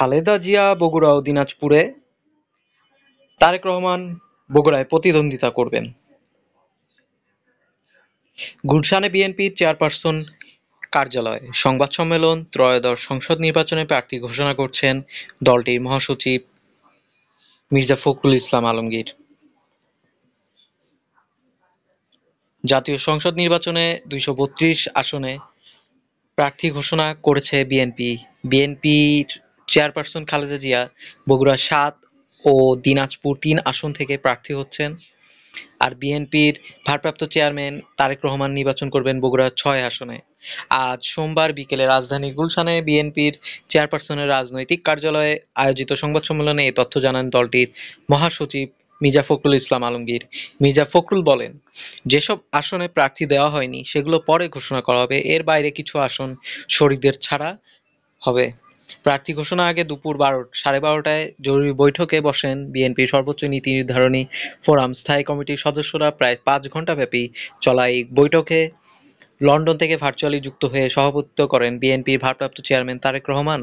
খালেদা জিয়া বগুড়া ও দিনাজপুরে, তারেক রহমান বগুড়ায় প্রতিদ্বন্দ্বিতা করবেন। গুলশানে বিএনপির চেয়ারপারসন কার্যালয়ে সংবাদ সম্মেলন। ত্রয়োদশ সংসদ নির্বাচনে প্রার্থী ঘোষণা করছেন দলটির মহাসচিব মির্জা ফখরুল ইসলাম আলমগীর। জাতীয় সংসদ নির্বাচনে ২৩২ আসনে প্রার্থী ঘোষণা করেছে বিএনপি। বিএনপির চেয়ারপারসন খালেদা জিয়া বগুড়া ৭ ও দিনাজপুর ৩ আসন থেকে প্রার্থী হচ্ছেন। আর বিএনপির ভারপ্রাপ্ত চেয়ারম্যান তারেক রহমান নির্বাচন করবেন বগুড়া ৬ আসনে। আজ সোমবার বিকেলে রাজধানীর গুলশানে বিএনপির চেয়ারপারসনের রাজনৈতিক কার্যালয়ে আয়োজিত সংবাদ সম্মেলনে এ তথ্য জানান দলটির মহাসচিব মির্জা ফখরুল ইসলাম আলমগীর। মির্জা ফখরুল বলেন, যেসব আসনে প্রার্থী দেওয়া হয়নি সেগুলো পরে ঘোষণা করা হবে। এর বাইরে কিছু আসন শরিকদের ছাড়া হবে। প্রার্থী ঘোষণার আগে দুপুর ১২:৩০টায় জরুরি বৈঠকে বসেন বিএনপির সর্বোচ্চ নীতি নির্ধারণী ফোরাম স্থায়ী কমিটির সদস্যরা। প্রায় ৫ ঘণ্টাব্যাপী চলা এই বৈঠকে লন্ডন থেকে ভার্চুয়ালি যুক্ত হয়ে সভাপতিত্ব করেন বিএনপির ভারপ্রাপ্ত চেয়ারম্যান তারেক রহমান।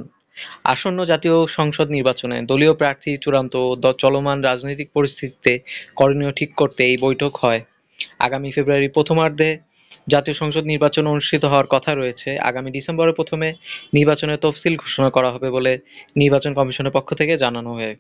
আসন্ন জাতীয় সংসদ নির্বাচনে দলীয় প্রার্থী চূড়ান্ত ও চলমান রাজনৈতিক পরিস্থিতিতে করণীয় ঠিক করতে এই বৈঠক হয়। আগামী ফেব্রুয়ারির প্রথমার্ধে জাতীয় সংসদ নির্বাচন অনুষ্ঠিত হওয়ার কথা রয়েছে। আগামী ডিসেম্বরে প্রথমে নির্বাচনের তফসিল ঘোষণা করা হবে বলে নির্বাচন কমিশনের পক্ষ থেকে জানানো হয়।